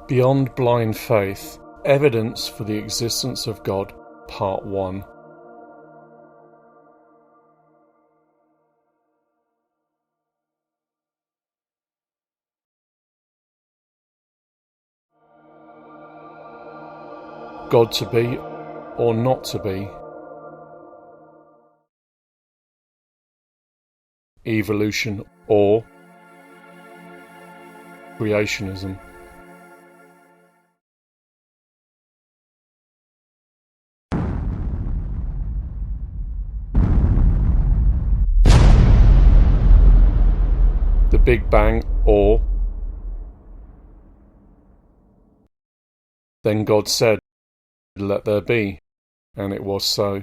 Beyond Blind Faith, Evidence for the Existence of God, Part 1. God to be or not to be? Evolution or creationism? The Big Bang or then God said, "Let there be," and it was so.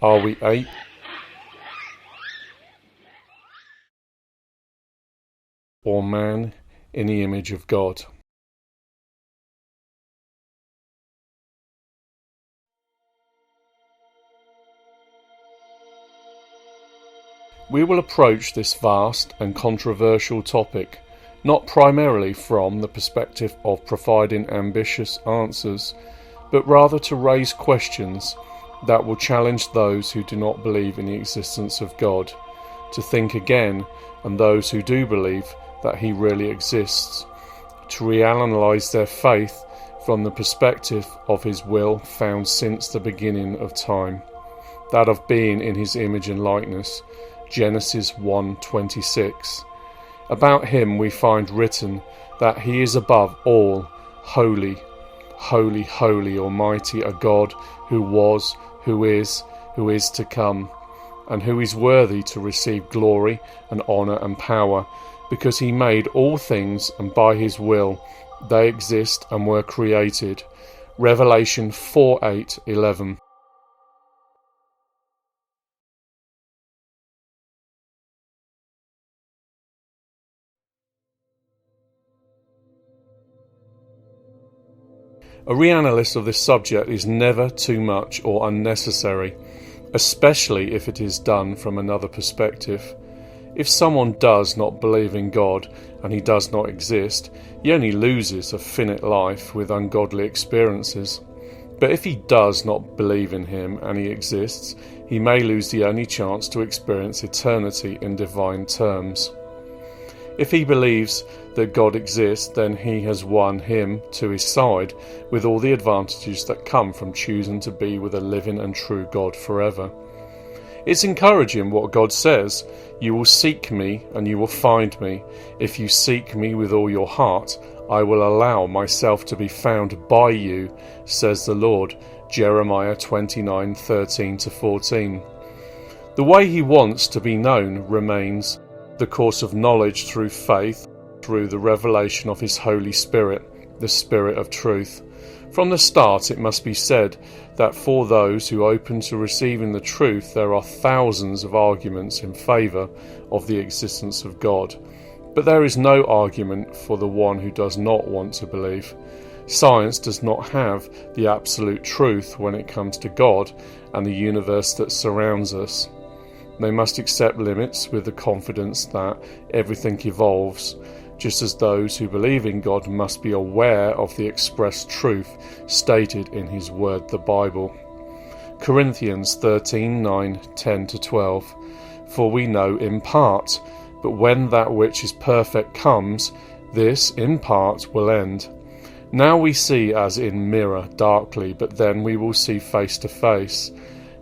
Are we ape or man in the image of God? We will approach this vast and controversial topic not primarily from the perspective of providing ambitious answers, but rather to raise questions that will challenge those who do not believe in the existence of God to think again, and those who do believe that He really exists, to reanalyze their faith from the perspective of His will found since the beginning of time, that of being in His image and likeness, Genesis 1:26. About Him we find written that He is above all, holy, holy, holy, almighty, a God who was, who is to come, and who is worthy to receive glory and honour and power, because He made all things, and by His will they exist and were created. Revelation 4:8-11. A reanalysis of this subject is never too much or unnecessary, especially if it is done from another perspective. If someone does not believe in God and He does not exist, he only loses a finite life with ungodly experiences. But if he does not believe in Him and He exists, he may lose the only chance to experience eternity in divine terms. If he believes that God exists, then he has won Him to his side with all the advantages that come from choosing to be with a living and true God forever. It's encouraging what God says, "You will seek me and you will find me. If you seek me with all your heart, I will allow myself to be found by you, says the Lord." Jeremiah 29:13-14. The way He wants to be known remains the course of knowledge through faith, through the revelation of His Holy Spirit, the Spirit of truth. From the start, it must be said that for those who open to receiving the truth, there are thousands of arguments in favour of the existence of God. But there is no argument for the one who does not want to believe. Science does not have the absolute truth when it comes to God and the universe that surrounds us. They must accept limits with the confidence that everything evolves, just as those who believe in God must be aware of the expressed truth stated in His Word, the Bible. Corinthians 13:9-10-12. For we know in part, but when that which is perfect comes, this in part will end. Now we see as in mirror darkly, but then we will see face to face.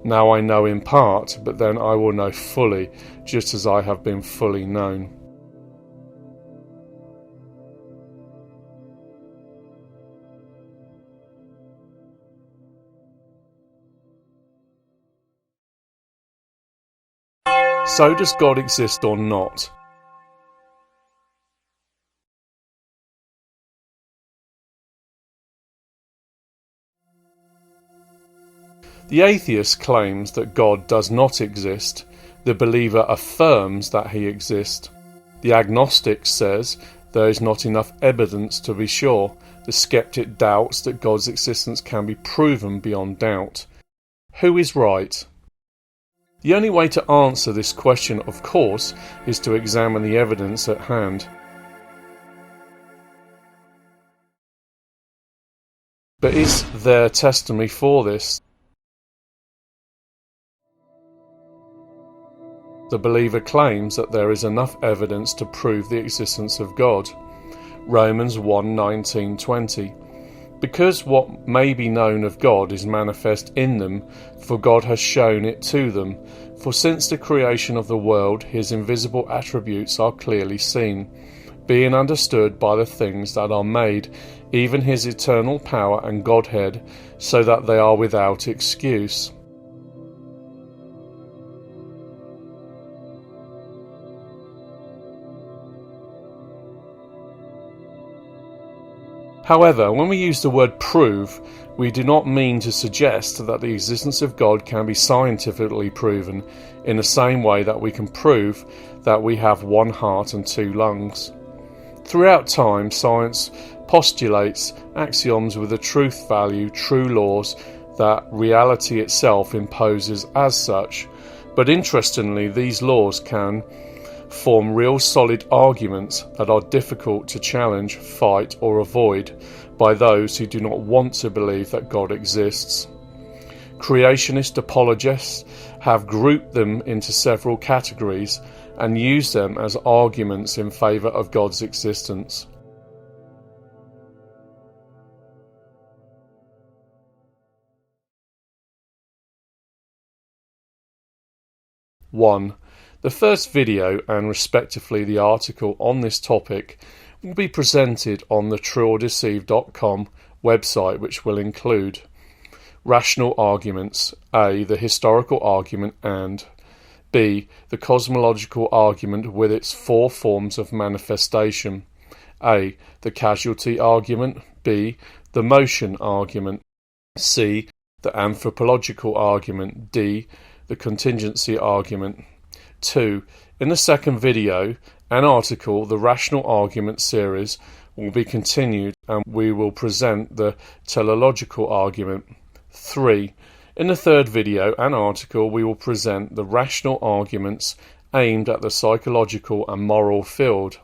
Now I know in part, but then I will know fully, just as I have been fully known. So does God exist or not? The atheist claims that God does not exist. The believer affirms that he exists. The agnostic says there is not enough evidence to be sure. The skeptic doubts that God's existence can be proven beyond doubt. Who is right? The only way to answer this question, of course, is to examine the evidence at hand. But is there testimony for this? The believer claims that there is enough evidence to prove the existence of God. Romans 1:19-20. Because what may be known of God is manifest in them, for God has shown it to them. For since the creation of the world, his invisible attributes are clearly seen, being understood by the things that are made, even his eternal power and Godhead, so that they are without excuse. However, when we use the word prove, we do not mean to suggest that the existence of God can be scientifically proven in the same way that we can prove that we have one heart and two lungs. Throughout time, science postulates axioms with a truth value, true laws that reality itself imposes as such. But interestingly, these laws can form real solid arguments that are difficult to challenge, fight or avoid by those who do not want to believe that God exists. Creationist apologists have grouped them into several categories and used them as arguments in favour of God's existence. One. The first video and respectively the article on this topic will be presented on the trueordeceive.com website, which will include rational arguments, A. The historical argument, and B. The cosmological argument with its four forms of manifestation. A. The causality argument, B. The motion argument, C. The anthropological argument, D. The contingency argument. 2. In the second video and article, the rational argument series will be continued and we will present the teleological argument. 3. In the third video and article, we will present the rational arguments aimed at the psychological and moral field.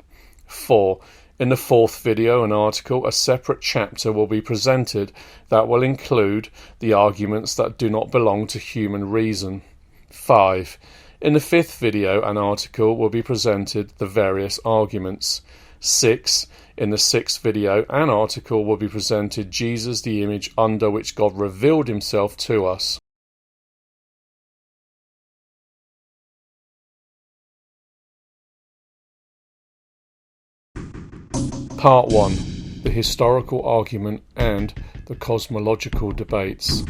4. In the fourth video and article, a separate chapter will be presented that will include the arguments that do not belong to human reason. 5. In the fifth video and article will be presented the various arguments. 6. In the sixth video and article will be presented Jesus, the image under which God revealed himself to us. Part 1. The historical argument and the cosmological debates.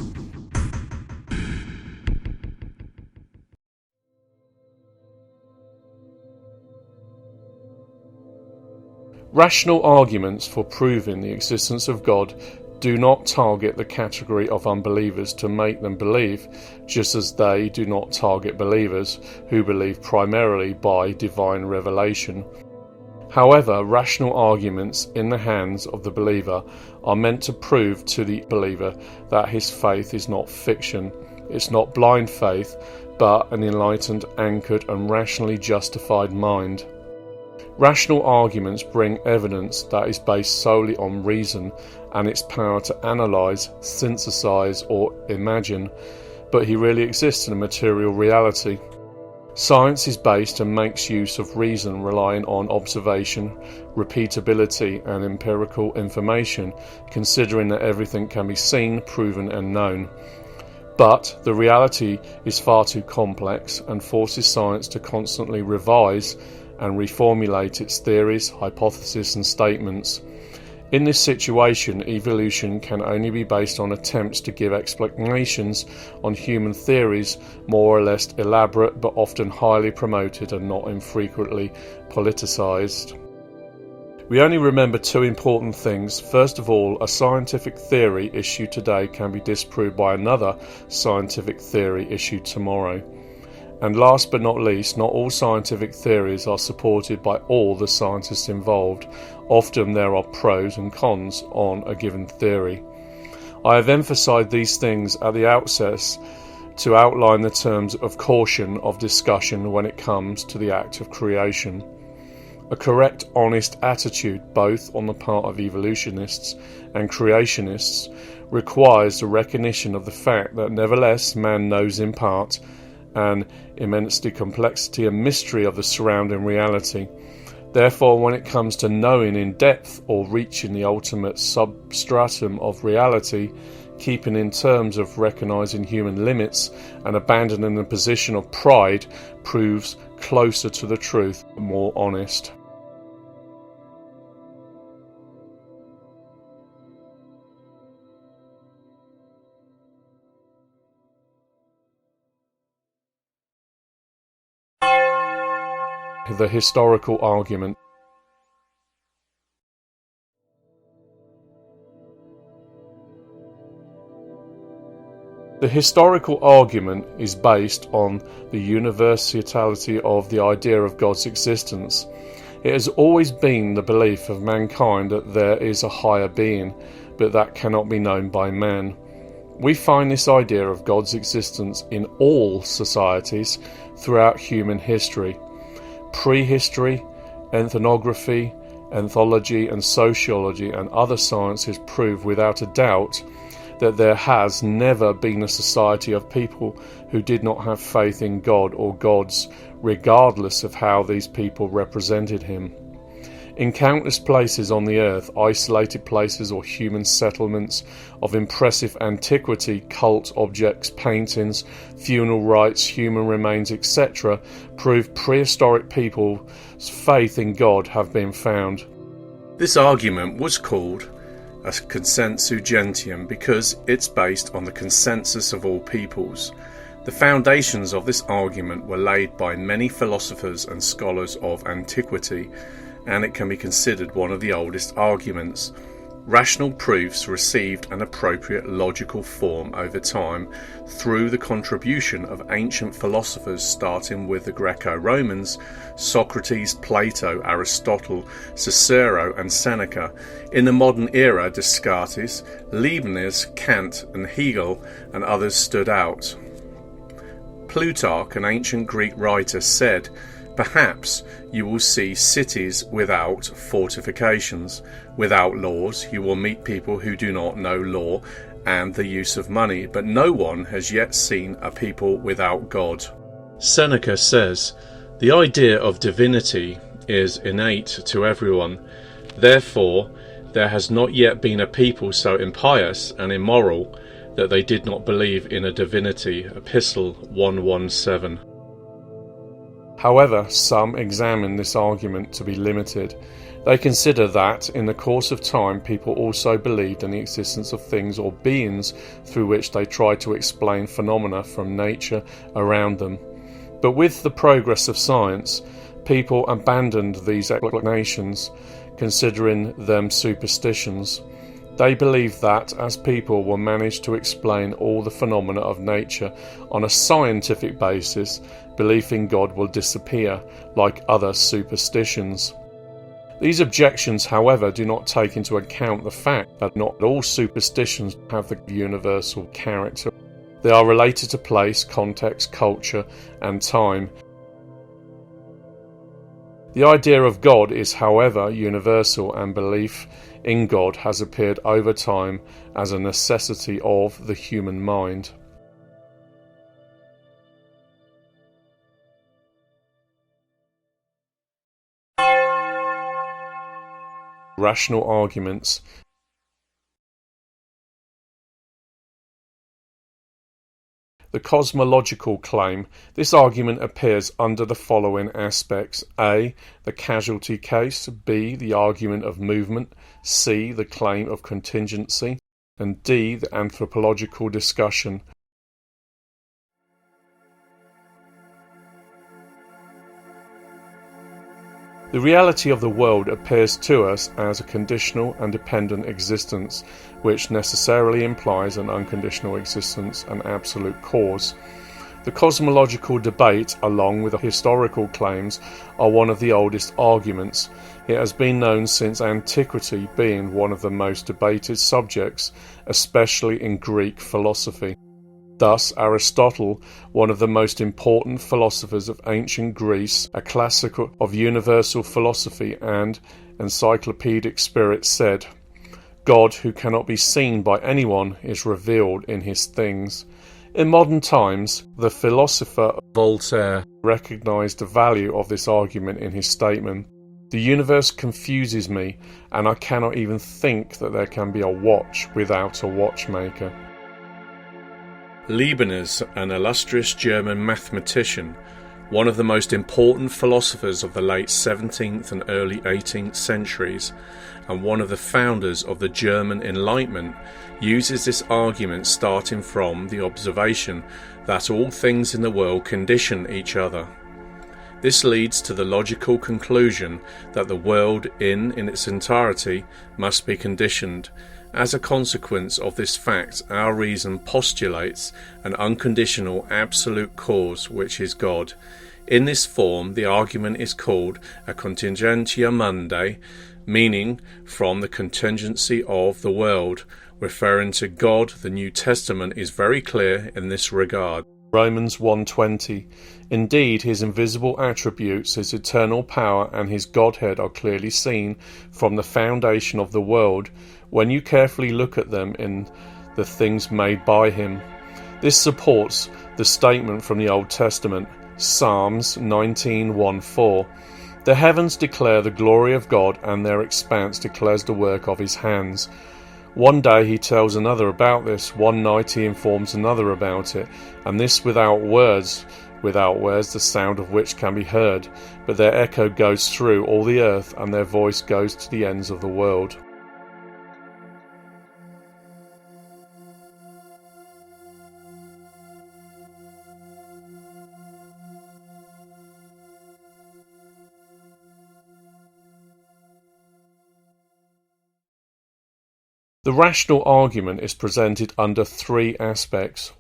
Rational arguments for proving the existence of God do not target the category of unbelievers to make them believe, just as they do not target believers who believe primarily by divine revelation. However, rational arguments in the hands of the believer are meant to prove to the believer that his faith is not fiction. It's not blind faith, but an enlightened, anchored and rationally justified mind. Rational arguments bring evidence that is based solely on reason and its power to analyse, synthesise or imagine, but he really exists in a material reality. Science is based and makes use of reason, relying on observation, repeatability and empirical information, considering that everything can be seen, proven and known. But the reality is far too complex and forces science to constantly revise and reformulate its theories, hypotheses and statements. In this situation, evolution can only be based on attempts to give explanations on human theories, more or less elaborate but often highly promoted and not infrequently politicized. We only remember two important things. First of all, a scientific theory issued today can be disproved by another scientific theory issued tomorrow. And last but not least, not all scientific theories are supported by all the scientists involved. Often there are pros and cons on a given theory. I have emphasized these things at the outset to outline the terms of caution of discussion when it comes to the act of creation. A correct, honest attitude, both on the part of evolutionists and creationists, requires the recognition of the fact that nevertheless man knows in part an immensity, complexity and mystery of the surrounding reality. Therefore, when it comes to knowing in depth or reaching the ultimate substratum of reality, keeping in terms of recognizing human limits and abandoning the position of pride proves closer to the truth, more honest. The historical argument. The historical argument is based on the universality of the idea of God's existence. It has always been the belief of mankind that there is a higher being, but that cannot be known by man. We find this idea of God's existence in all societies throughout human history. Prehistory, ethnography, anthropology and sociology and other sciences prove without a doubt that there has never been a society of people who did not have faith in God or gods, regardless of how these people represented him. In countless places on the earth, isolated places or human settlements of impressive antiquity, cult objects, paintings, funeral rites, human remains, etc., prove prehistoric people's faith in God have been found. This argument was called a consensus gentium because it's based on the consensus of all peoples. The foundations of this argument were laid by many philosophers and scholars of antiquity, and it can be considered one of the oldest arguments. Rational proofs received an appropriate logical form over time through the contribution of ancient philosophers, starting with the Greco-Romans, Socrates, Plato, Aristotle, Cicero and Seneca. In the modern era, Descartes, Leibniz, Kant and Hegel and others stood out. Plutarch, an ancient Greek writer, said, "Perhaps you will see cities without fortifications. Without laws, you will meet people who do not know law and the use of money, but no one has yet seen a people without God." Seneca says, "The idea of divinity is innate to everyone. Therefore, there has not yet been a people so impious and immoral that they did not believe in a divinity." Epistle 117. However, some examine this argument to be limited. They consider that, in the course of time, people also believed in the existence of things or beings through which they tried to explain phenomena from nature around them. But with the progress of science, people abandoned these explanations, considering them superstitions. They believed that, as people will manage to explain all the phenomena of nature on a scientific basis, belief in God will disappear, like other superstitions. These objections, however, do not take into account the fact that not all superstitions have the universal character. They are related to place, context, culture, and time. The idea of God is, however, universal, and belief in God has appeared over time as a necessity of the human mind. Rational arguments. The cosmological claim. This argument appears under the following aspects: A. The causality case. B. The argument of movement. C. The claim of contingency. And D. The anthropological discussion. The reality of the world appears to us as a conditional and dependent existence, which necessarily implies an unconditional existence and absolute cause. The cosmological debate, along with the historical claims, are one of the oldest arguments. It has been known since antiquity, being one of the most debated subjects, especially in Greek philosophy. Thus, Aristotle, one of the most important philosophers of ancient Greece, a classic of universal philosophy and encyclopedic spirit, said, "God, who cannot be seen by anyone, is revealed in his things." In modern times, the philosopher Voltaire recognized the value of this argument in his statement, "The universe confuses me, and I cannot even think that there can be a watch without a watchmaker." Leibniz, an illustrious German mathematician, one of the most important philosophers of the late 17th and early 18th centuries, and one of the founders of the German Enlightenment, uses this argument starting from the observation that all things in the world condition each other. This leads to the logical conclusion that the world in its entirety must be conditioned. As a consequence of this fact, our reason postulates an unconditional absolute cause, which is God. In this form, the argument is called a contingentia mundi, meaning from the contingency of the world. Referring to God, the New Testament is very clear in this regard. Romans 1:20. Indeed, his invisible attributes, his eternal power and his Godhead are clearly seen from the foundation of the world, when you carefully look at them in the things made by him. This supports the statement from the Old Testament, Psalms 19:1-4. The heavens declare the glory of God, and their expanse declares the work of his hands. One day he tells another about this, one night he informs another about it, and this without words the sound of which can be heard, but their echo goes through all the earth, and their voice goes to the ends of the world. The rational argument is presented under three aspects: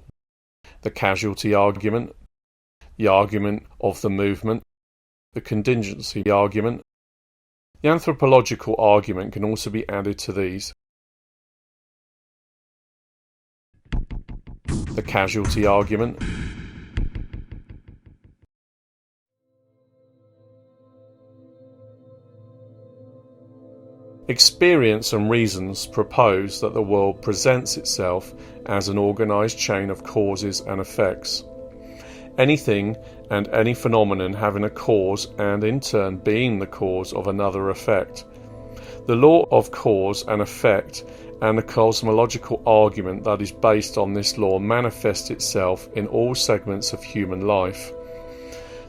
the causality argument, the argument of the movement, the contingency argument. The anthropological argument can also be added to these. The causality argument, experience and reasons propose that the world presents itself as an organized chain of causes and effects. Anything and any phenomenon having a cause and in turn being the cause of another effect. The law of cause and effect and the cosmological argument that is based on this law manifests itself in all segments of human life.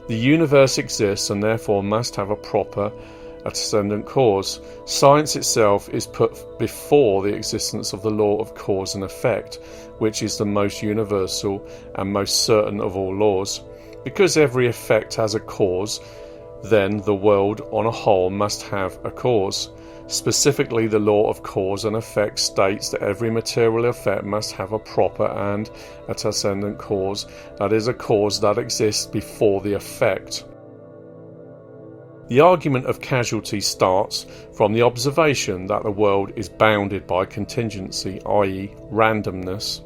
The universe exists and therefore must have a proper ascendant cause. Science itself is put before the existence of the law of cause and effect, which is the most universal and most certain of all laws. Because every effect has a cause, then the world on a whole must have a cause. Specifically, the law of cause and effect states that every material effect must have a proper and ascendant cause, that is, a cause that exists before the effect. The argument of causality starts from the observation that the world is bounded by contingency, i.e. randomness.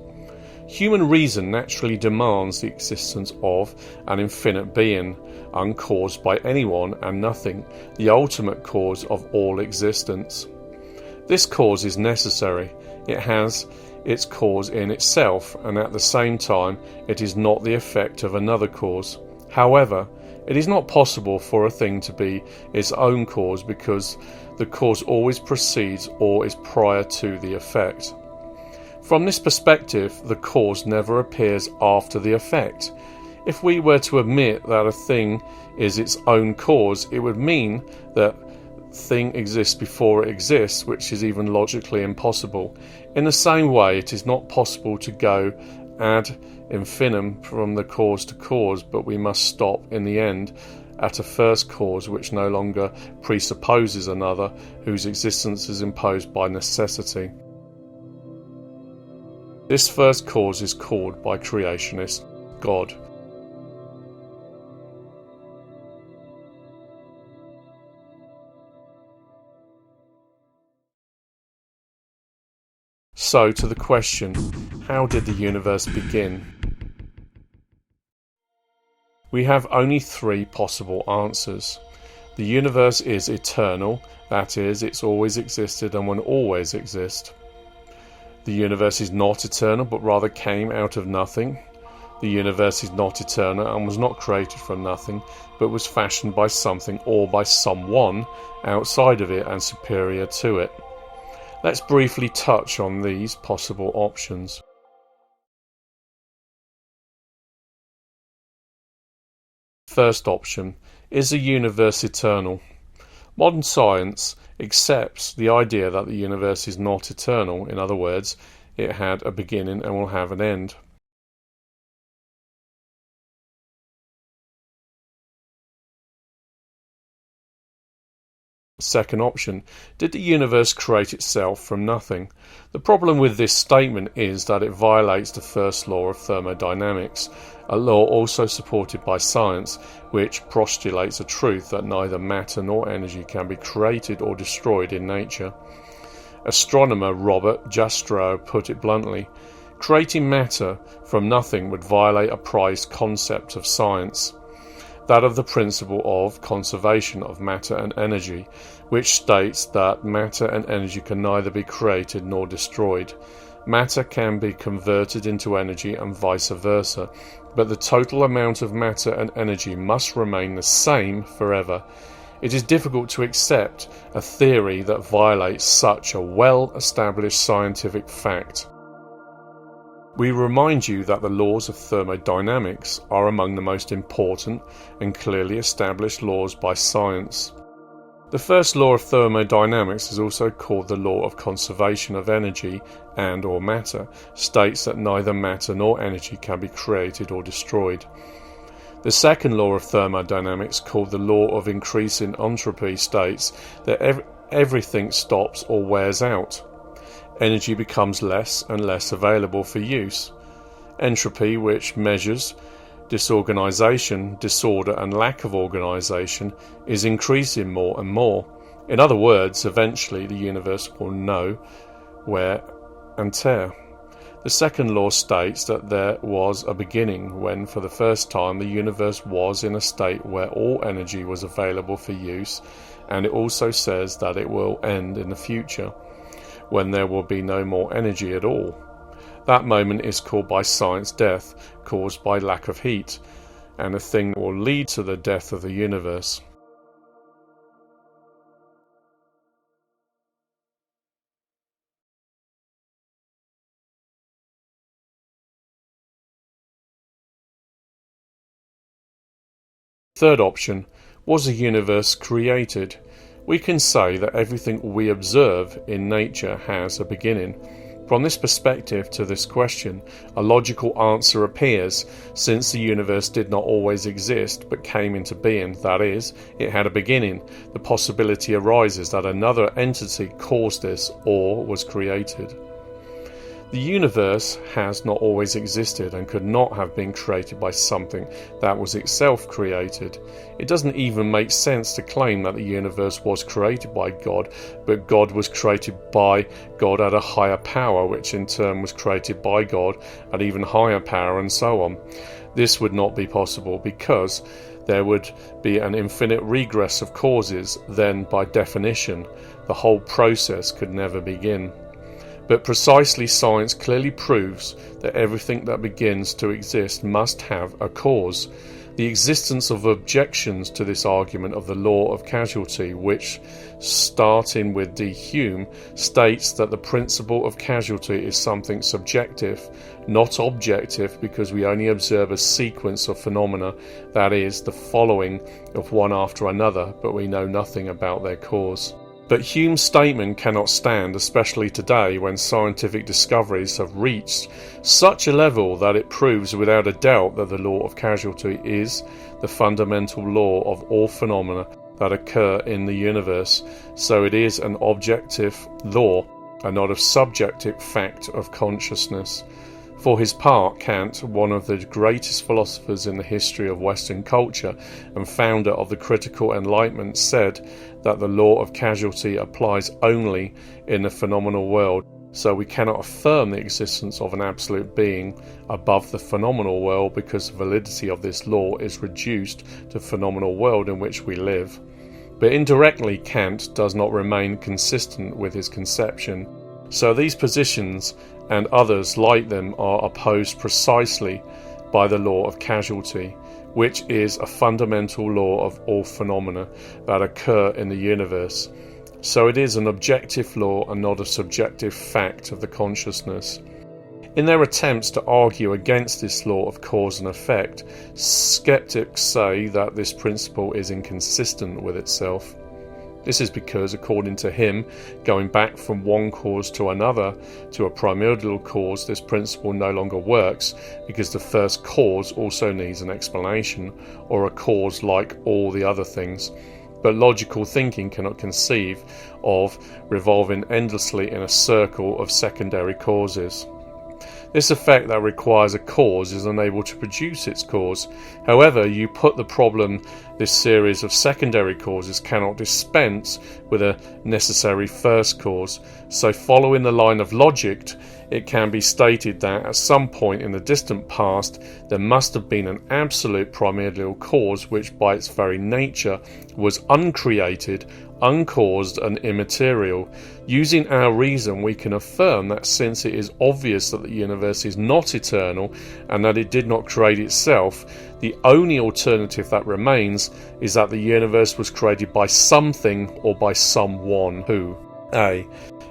Human reason naturally demands the existence of an infinite being, uncaused by anyone and nothing, the ultimate cause of all existence. This cause is necessary. It has its cause in itself, and at the same time it is not the effect of another cause. However, it is not possible for a thing to be its own cause, because the cause always precedes or is prior to the effect. From this perspective, the cause never appears after the effect. If we were to admit that a thing is its own cause, it would mean that thing exists before it exists, which is even logically impossible. In the same way, it is not possible to go ad infinitum from the cause to cause, but we must stop in the end at a first cause which no longer presupposes another, whose existence is imposed by necessity. This first cause is called by creationists God. So to the question, how did the universe begin? We have only three possible answers. The universe is eternal, that is, it's always existed and will always exist. The universe is not eternal, but rather came out of nothing. The universe is not eternal and was not created from nothing, but was fashioned by something or by someone outside of it and superior to it. Let's briefly touch on these possible options. First option, is the universe eternal? Modern science accepts the idea that the universe is not eternal. In other words, it had a beginning and will have an end. Second option, did the universe create itself from nothing? The problem with this statement is that it violates the first law of thermodynamics, a law also supported by science, which postulates a truth that neither matter nor energy can be created or destroyed in nature. Astronomer Robert Jastrow put it bluntly, creating matter from nothing would violate a prized concept of science, that of the principle of conservation of matter and energy, which states that matter and energy can neither be created nor destroyed. Matter can be converted into energy and vice versa, but the total amount of matter and energy must remain the same forever. It is difficult to accept a theory that violates such a well-established scientific fact. We remind you that the laws of thermodynamics are among the most important and clearly established laws by science. The first law of thermodynamics is also called the law of conservation of energy and/or matter, states that neither matter nor energy can be created or destroyed. The second law of thermodynamics, called the law of increasing entropy, states that everything stops or wears out. Energy becomes less and less available for use. Entropy, which measures disorganization, disorder and lack of organization, is increasing more and more. In other words, eventually the universe will know, wear and tear. The second law states that there was a beginning when for the first time the universe was in a state where all energy was available for use, and it also says that it will end in the future, when there will be no more energy at all. That moment is called by science death, caused by lack of heat, and a thing that will lead to the death of the universe. Third option, was the universe created? We can say that everything we observe in nature has a beginning. From this perspective to this question, a logical answer appears, since the universe did not always exist but came into being, that is, it had a beginning. The possibility arises that another entity caused this or was created. The universe has not always existed and could not have been created by something that was itself created. It doesn't even make sense to claim that the universe was created by God, but God was created by God at a higher power, which in turn was created by God at even higher power, and so on. This would not be possible because there would be an infinite regress of causes. Then, by definition, the whole process could never begin. But precisely science clearly proves that everything that begins to exist must have a cause. The existence of objections to this argument of the law of causality, which, starting with D. Hume, states that the principle of causality is something subjective, not objective, because we only observe a sequence of phenomena, that is, the following of one after another, but we know nothing about their cause. But Hume's statement cannot stand, especially today when scientific discoveries have reached such a level that it proves without a doubt that the law of causality is the fundamental law of all phenomena that occur in the universe. So it is an objective law and not a subjective fact of consciousness. For his part, Kant, one of the greatest philosophers in the history of Western culture and founder of the critical Enlightenment, said that the law of causality applies only in the phenomenal world, so we cannot affirm the existence of an absolute being above the phenomenal world because the validity of this law is reduced to the phenomenal world in which we live. But indirectly, Kant does not remain consistent with his conception. So these positions and others like them are opposed precisely by the law of causality, which is a fundamental law of all phenomena that occur in the universe. So it is an objective law and not a subjective fact of the consciousness. In their attempts to argue against this law of cause and effect, skeptics say that this principle is inconsistent with itself. This is because, according to him, going back from one cause to another, to a primordial cause, this principle no longer works because the first cause also needs an explanation, or a cause like all the other things. But logical thinking cannot conceive of revolving endlessly in a circle of secondary causes. This effect that requires a cause is unable to produce its cause. However, you put the problem this series of secondary causes cannot dispense with a necessary first cause. So following the line of logic, it can be stated that at some point in the distant past there must have been an absolute primordial cause which by its very nature was uncreated, uncaused and immaterial. Using our reason, we can affirm that since it is obvious that the universe is not eternal and that it did not create itself, the only alternative that remains is that the universe was created by something or by someone who A.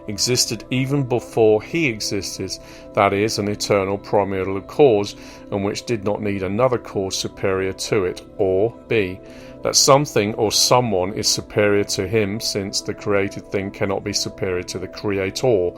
existed even before he existed, that is, an eternal primordial cause, and which did not need another cause superior to it, or B. that something or someone is superior to him, since the created thing cannot be superior to the creator,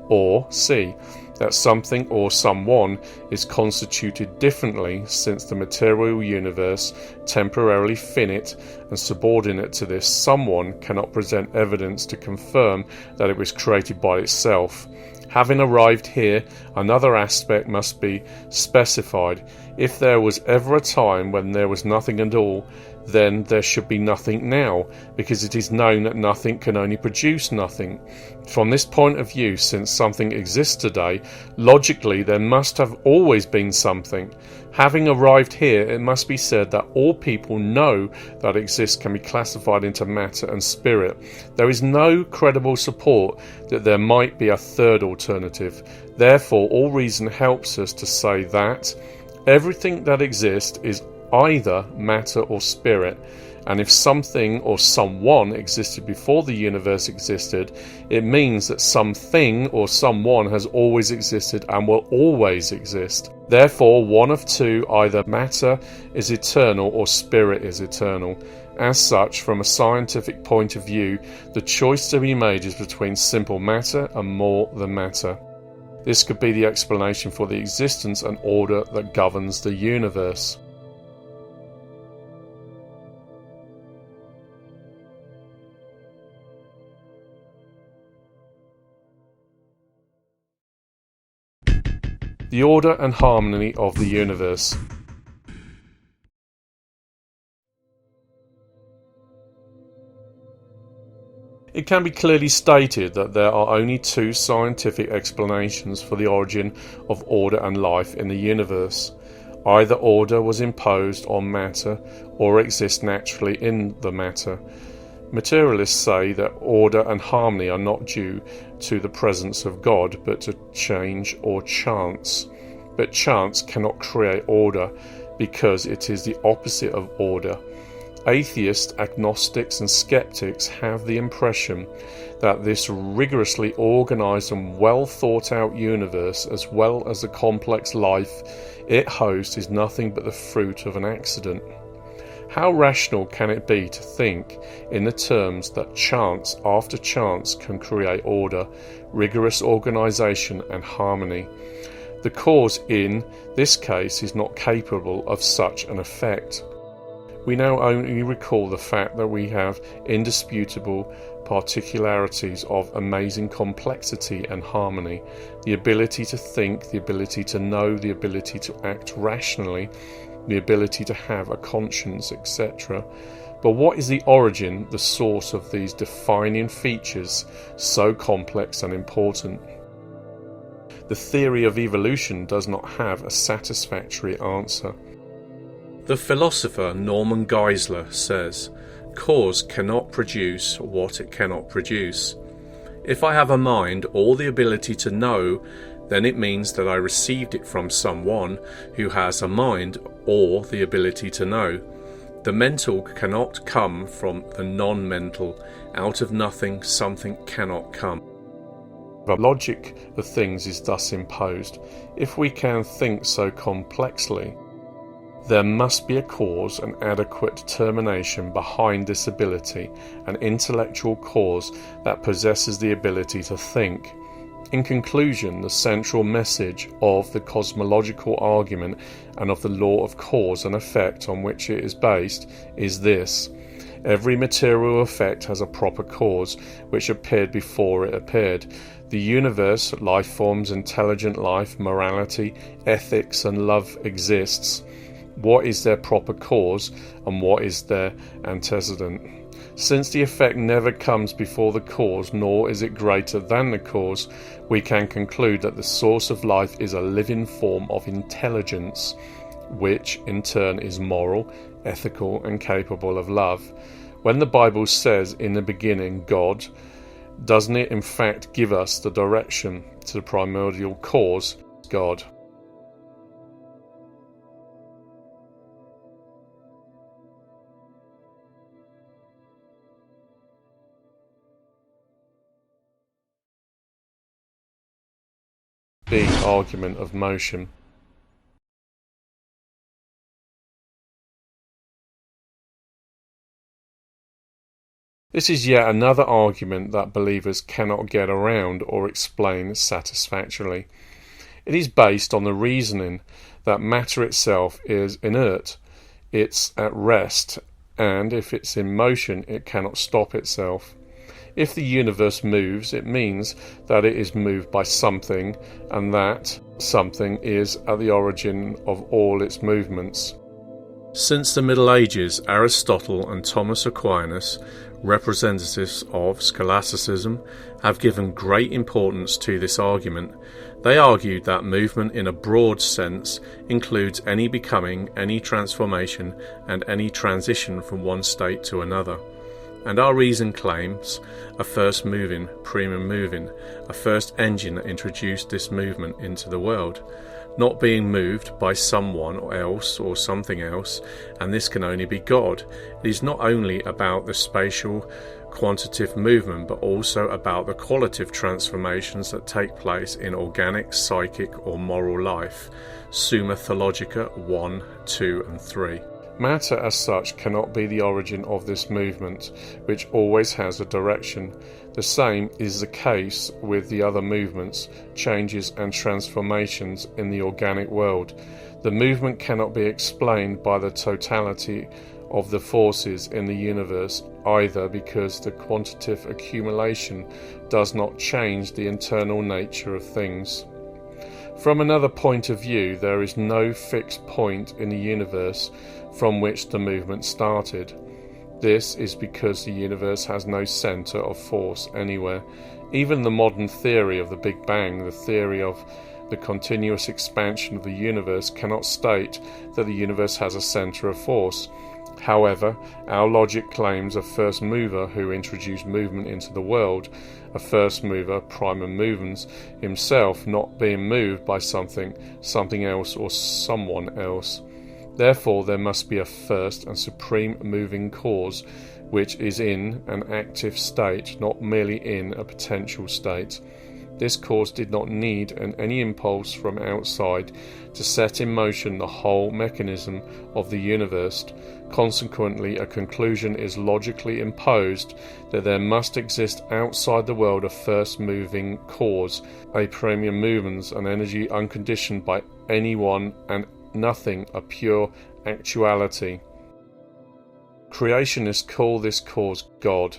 or C. that something or someone is constituted differently, since the material universe, temporarily finite and subordinate to this someone, cannot present evidence to confirm that it was created by itself. Having arrived here, another aspect must be specified. If there was ever a time when there was nothing at all, then there should be nothing now, because it is known that nothing can only produce nothing. From this point of view, since something exists today, logically there must have always been something. Having arrived here, it must be said that all people know that exists can be classified into matter and spirit. There is no credible support that there might be a third alternative. Therefore, all reason helps us to say that everything that exists is either matter or spirit, and if something or someone existed before the universe existed, it means that something or someone has always existed and will always exist. Therefore, one of two, either matter is eternal or spirit is eternal. As such, from a scientific point of view, the choice to be made is between simple matter and more than matter. This could be the explanation for the existence and order that governs the universe. The order and harmony of the universe. It can be clearly stated that there are only two scientific explanations for the origin of order and life in the universe. Either order was imposed on matter or exists naturally in the matter. Materialists say that order and harmony are not due to the presence of God, but to change or chance. But chance cannot create order because it is the opposite of order. Atheists, agnostics and skeptics have the impression that this rigorously organized and well thought out universe, as well as the complex life it hosts, is nothing but the fruit of an accident. How rational can it be to think in the terms that chance after chance can create order, rigorous organisation and harmony? The cause in this case is not capable of such an effect. We now only recall the fact that we have indisputable particularities of amazing complexity and harmony, the ability to think, the ability to know, the ability to act rationally, the ability to have a conscience, etc. But what is the origin, the source of these defining features so complex and important? The theory of evolution does not have a satisfactory answer. The philosopher Norman Geisler says, "Cause cannot produce what it cannot produce. If I have a mind or the ability to know, then it means that I received it from someone who has a mind or the ability to know. The mental cannot come from the non-mental. Out of nothing, something cannot come." The logic of things is thus imposed. If we can think so complexly, there must be a cause and adequate determination behind this ability, an intellectual cause that possesses the ability to think. In conclusion, the central message of the cosmological argument and of the law of cause and effect on which it is based is this: every material effect has a proper cause which appeared before it appeared. The universe, life forms, intelligent life, morality, ethics and love exists. What is their proper cause and what is their antecedent? Since the effect never comes before the cause, nor is it greater than the cause, we can conclude that the source of life is a living form of intelligence, which in turn is moral, ethical and capable of love. When the Bible says in the beginning God, doesn't it in fact give us the direction to the primordial cause, God? B. Argument of motion. This is yet another argument that believers cannot get around or explain satisfactorily. It is based on the reasoning that matter itself is inert, it's at rest, and if it's in motion it cannot stop itself. If the universe moves, it means that it is moved by something, and that something is at the origin of all its movements. Since the Middle Ages, Aristotle and Thomas Aquinas, representatives of scholasticism, have given great importance to this argument. They argued that movement in a broad sense includes any becoming, any transformation, and any transition from one state to another. And our reason claims a first moving, primum moving, a first engine that introduced this movement into the world, not being moved by someone else or something else, and this can only be God. It is not only about the spatial quantitative movement, but also about the qualitative transformations that take place in organic, psychic or moral life. Summa Theologica 1, 2 and 3. Matter as such cannot be the origin of this movement, which always has a direction. The same is the case with the other movements, changes and transformations in the organic world. The movement cannot be explained by the totality of the forces in the universe, either because the quantitative accumulation does not change the internal nature of things. From another point of view, there is no fixed point in the universe from which the movement started. This is because the universe has no centre of force anywhere. Even the modern theory of the Big Bang, the theory of the continuous expansion of the universe, cannot state that the universe has a centre of force. However, our logic claims a first mover who introduced movement into the world, a first mover, primum movens, himself not being moved by something else or someone else. Therefore, there must be a first and supreme moving cause, which is in an active state, not merely in a potential state. This cause did not need any impulse from outside to set in motion the whole mechanism of the universe. Consequently, a conclusion is logically imposed that there must exist outside the world a first moving cause, a premium movements, an energy unconditioned by anyone and nothing, a pure actuality. Creationists call this cause God.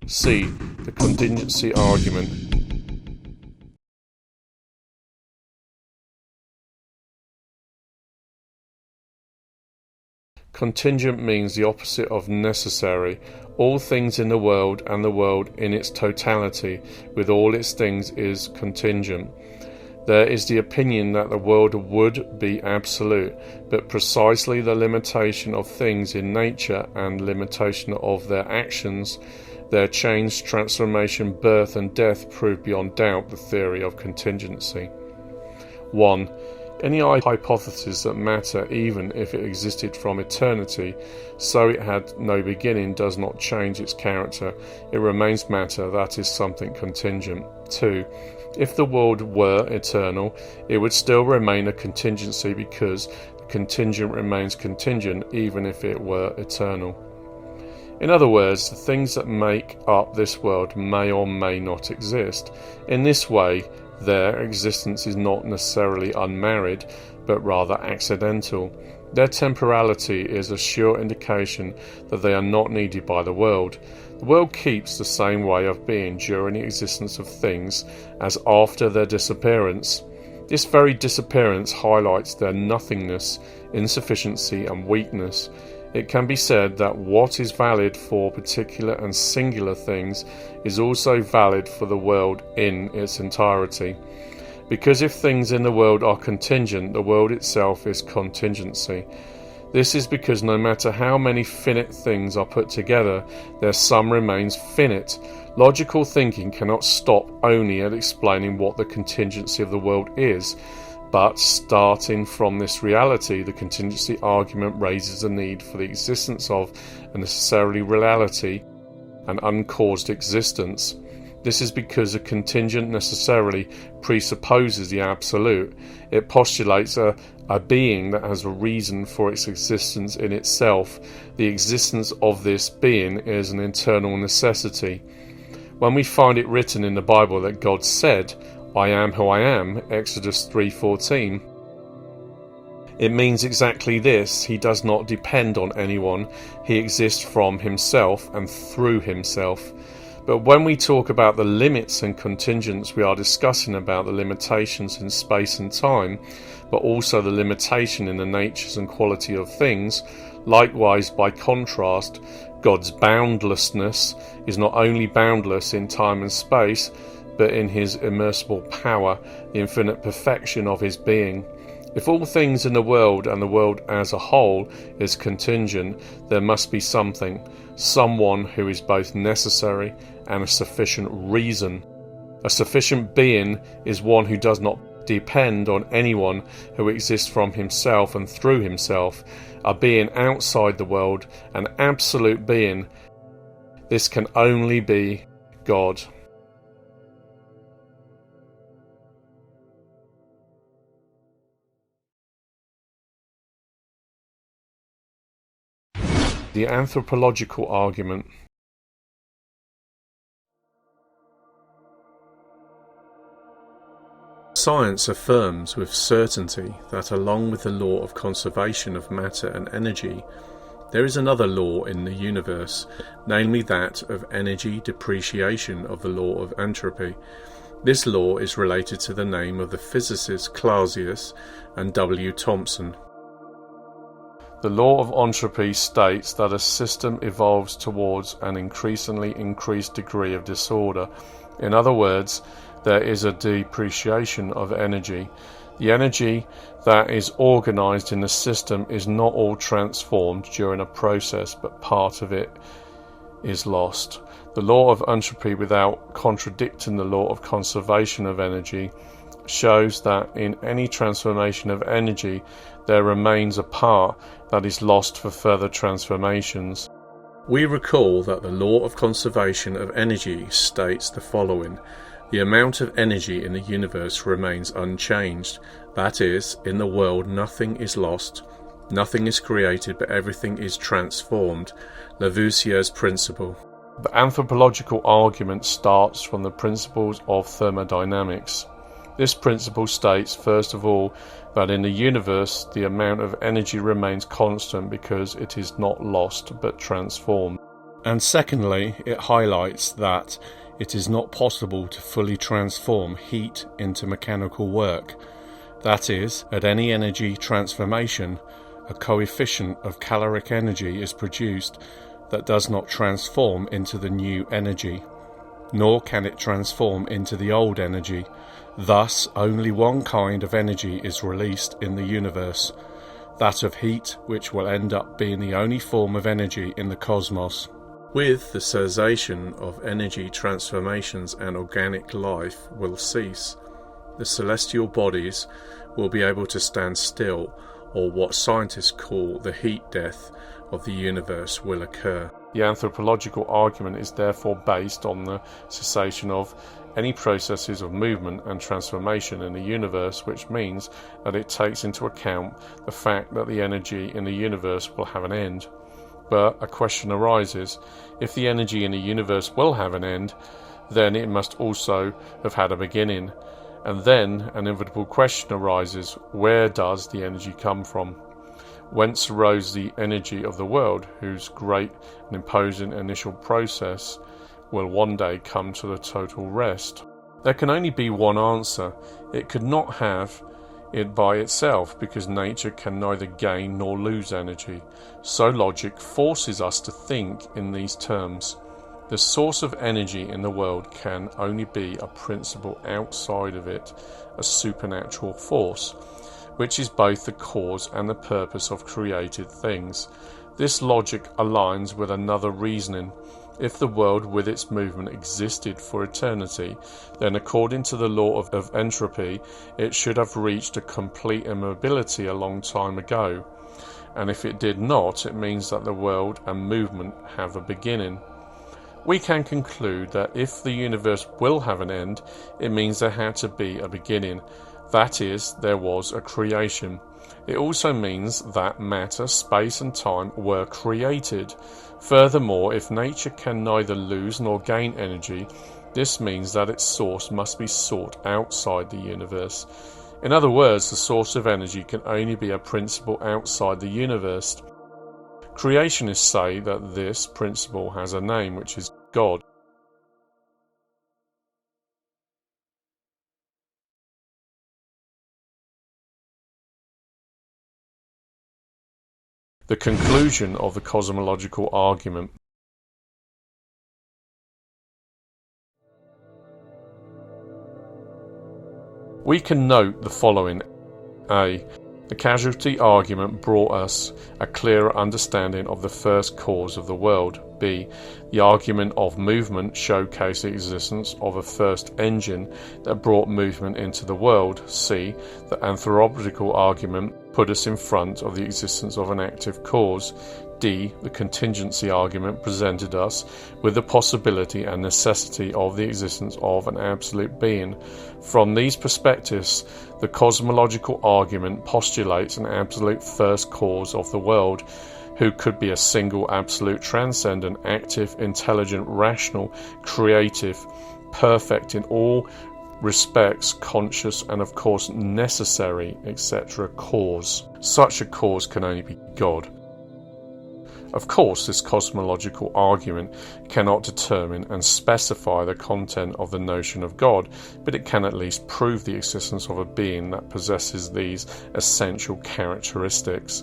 C. The contingency argument. Contingent means the opposite of necessary. All things in the world and the world in its totality, with all its things, is contingent. There is the opinion that the world would be absolute, but precisely the limitation of things in nature and limitation of their actions, their change, transformation, birth and death prove beyond doubt the theory of contingency. 1. Any hypothesis that matter, even if it existed from eternity, so it had no beginning, does not change its character. It remains matter, that is something contingent. 2. If the world were eternal, it would still remain a contingency because the contingent remains contingent even if it were eternal. In other words, the things that make up this world may or may not exist. In this way, their existence is not necessarily unmarried, but rather accidental. Their temporality is a sure indication that they are not needed by the world. The world keeps the same way of being during the existence of things as after their disappearance. This very disappearance highlights their nothingness, insufficiency and weakness. It can be said that what is valid for particular and singular things is also valid for the world in its entirety. Because if things in the world are contingent, the world itself is contingency. This is because no matter how many finite things are put together, their sum remains finite. Logical thinking cannot stop only at explaining what the contingency of the world is. But starting from this reality, the contingency argument raises the need for the existence of a necessarily reality, an uncaused existence. This is because a contingent necessarily presupposes the absolute. It postulates a being that has a reason for its existence in itself. The existence of this being is an internal necessity. When we find it written in the Bible that God said, "I am who I am," Exodus 3:14. It means exactly this. He does not depend on anyone. He exists from himself and through himself. But when we talk about the limits and contingents, we are discussing about the limitations in space and time, but also the limitation in the natures and quality of things. Likewise, by contrast, God's boundlessness is not only boundless in time and space, but in his immeasurable power, the infinite perfection of his being. If all things in the world and the world as a whole is contingent, there must be something, someone who is both necessary and a sufficient reason. A sufficient being is one who does not depend on anyone, who exists from himself and through himself, a being outside the world, an absolute being. This can only be God. The anthropological argument. Science affirms with certainty that along with the law of conservation of matter and energy, there is another law in the universe, namely that of energy depreciation of the law of entropy. This law is related to the name of the physicists Clausius and W. Thomson. The law of entropy states that a system evolves towards an increasingly increased degree of disorder. In other words, there is a depreciation of energy. The energy that is organized in the system is not all transformed during a process, but part of it is lost. The law of entropy, without contradicting the law of conservation of energy, shows that in any transformation of energy there remains a part that is lost for further transformations. We recall that the law of conservation of energy states the following: the amount of energy in the universe remains unchanged. That is, in the world nothing is lost, nothing is created, but everything is transformed. Lavoisier's principle. The anthropological argument starts from the principles of thermodynamics. This principle states, first of all, that in the universe the amount of energy remains constant because it is not lost but transformed. And secondly, it highlights that it is not possible to fully transform heat into mechanical work. That is, at any energy transformation, a coefficient of caloric energy is produced that does not transform into the new energy, nor can it transform into the old energy. Thus, only one kind of energy is released in the universe, that of heat, which will end up being the only form of energy in the cosmos. With the cessation of energy transformations, and organic life will cease. The celestial bodies will be able to stand still, or what scientists call the heat death of the universe will occur. The anthropological argument is therefore based on the cessation of any processes of movement and transformation in the universe, which means that it takes into account the fact that the energy in the universe will have an end. But a question arises: if the energy in the universe will have an end, then it must also have had a beginning. And then an inevitable question arises: where does the energy come from? Whence arose the energy of the world, whose great and imposing initial process will one day come to the total rest? There can only be one answer. It could not have it by itself, because nature can neither gain nor lose energy. So logic forces us to think in these terms. The source of energy in the world can only be a principle outside of it, a supernatural force, which is both the cause and the purpose of created things. This logic aligns with another reasoning. If the world with its movement existed for eternity, then according to the law of entropy, it should have reached a complete immobility a long time ago. And if it did not, it means that the world and movement have a beginning. We can conclude that if the universe will have an end, it means there had to be a beginning. That is, there was a creation. It also means that matter, space and time were created. Furthermore, if nature can neither lose nor gain energy, this means that its source must be sought outside the universe. In other words, the source of energy can only be a principle outside the universe. Creationists say that this principle has a name, which is God. The conclusion of the cosmological argument. We can note the following. A. The causality argument brought us a clearer understanding of the first cause of the world. B. The argument of movement showcased the existence of a first engine that brought movement into the world. C. The anthropological argument put us in front of the existence of an active cause. D. The contingency argument presented us with the possibility and necessity of the existence of an absolute being. From these perspectives, the cosmological argument postulates an absolute first cause of the world, who could be a single, absolute, transcendent, active, intelligent, rational, creative, perfect in all respects, conscious, and of course necessary, etc. cause. Such a cause can only be God. Of course, this cosmological argument cannot determine and specify the content of the notion of God, but it can at least prove the existence of a being that possesses these essential characteristics.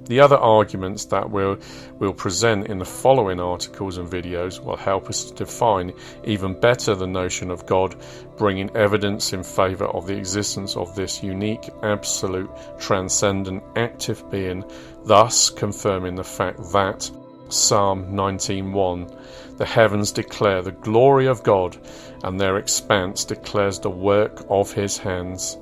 The other arguments that we'll present in the following articles and videos will help us to define even better the notion of God, bringing evidence in favour of the existence of this unique, absolute, transcendent, active being, thus confirming the fact that Psalm 19:1, the heavens declare the glory of God, and their expanse declares the work of his hands.